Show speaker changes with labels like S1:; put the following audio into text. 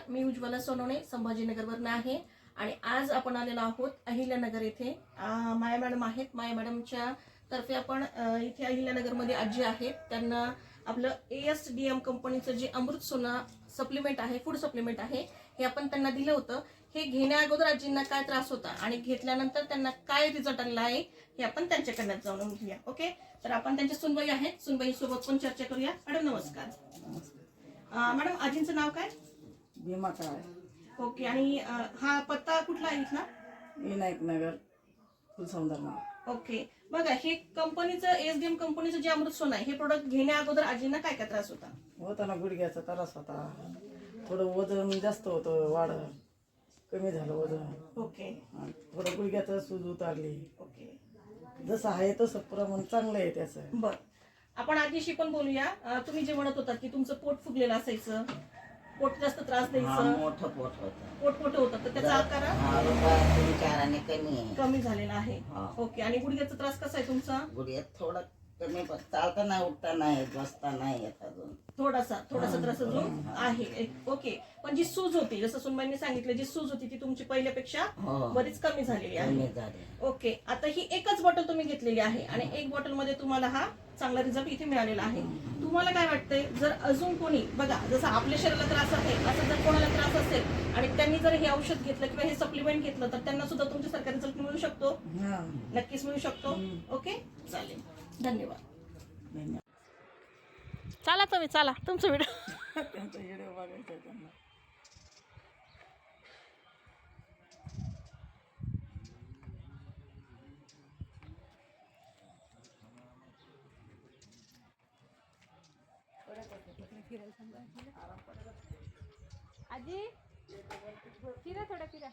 S1: मी उज्ज्वला सोनवणे संभाजीनगरवरून आहे आणि आज आपण आलेलो आहोत अहिल्यानगर येथे. माया मॅडम आहेत. माया मॅडमच्या तर्फे आपण इथे अहिल्यानगरमध्ये आजी आहेत, त्यांना आपलं ASDM कंपनीचं जे अमृत सोना सप्लिमेंट आहे, फूड सप्लिमेंट आहे, हे आपण त्यांना दिलं होतं. हे घेण्या अगोदर आजींना काय त्रास होता आणि घेतल्यानंतर त्यांना काय रिझल्ट आला आहे हे आपण त्यांच्याकडनं जाणून घेऊया. ओके, तर आपण त्यांच्या सुनबाई आहेत, सुनबाई सोबत पण चर्चा करूया. मॅडम नमस्कार. मॅडम आजींचं नाव काय?
S2: भीमा काळे.
S1: ओके, आणि हा पत्ता कुठला आहे इथला?
S2: विनायक नगर फुलसौंदर्य.
S1: ओके, बघा हे कंपनीचं ASDM कंपनीचं जे अमृत सोना आहे, हे प्रोडक्ट घेण्या अगोदर आजींना काय काय त्रास होता?
S2: होता ना, गुडघ्याचा त्रास होता, थोडं वजन जास्त होतं, वाढ कमी झालं वजन.
S1: ओके
S2: आणि थोडं गुडघ्याचं सूज उतारली.
S1: ओके,
S2: जसं आहे तसं प्रमाण चांगलं आहे त्याचं.
S1: बर, आपण आजीशी पण बोलूया. तुम्ही जे म्हणत होता की तुमचं पोट फुगलेलं असायचं, पोट जास्त त्रास द्यायचं,
S3: मोठं पोट होतं.
S1: पोट मोठं होतं, तर त्याचा आकार
S3: विचाराने कमी आहे.
S1: कमी झालेला आहे.
S3: हा.
S1: ओके, आणि गुडघ्याचा त्रास कसा आहे तुमचा?
S3: गुडघ्यात थोडं कमी, पण चालता नाही, उठता नाही, बसता नाही येत अजून.
S1: थोडासा त्रास अजून आहे. ओके, पण जी सूज होती, जसं सुनबाईंनी सांगितलं, जी सूज होती ती तुमची पहिल्यापेक्षा
S3: हो.
S1: बरीच कमी झालेली आहे.
S3: कमी झाले.
S1: ओके, आता ही एकच बॉटल तुम्ही घेतलेली आहे आणि एक बॉटल मध्ये तुम्हाला हा चांगला रिझल्ट इथे मिळालेला आहे. तुम्हाला काय वाटतंय, जर अजून कोणी, बघा जसं आपल्या शरीराला त्रास आहे, असं जर कोणाला त्रास असेल आणि त्यांनी जर हे औषध घेतलं किंवा हे सप्लिमेंट घेतलं, तर त्यांना सुद्धा तुमच्यासारखा रिझल्ट मिळू शकतो?
S2: हा.
S1: नक्कीच मिळू शकतो. ओके, चालेल, धन्यवाद.
S2: धन्यवाद.
S1: चला तुम्ही, चला तुमचं व्हिडिओ.
S2: त्यांचा व्हिडिओ बघायचा आहे त्यांना.
S4: आजी फिरा, थोडं फिरा.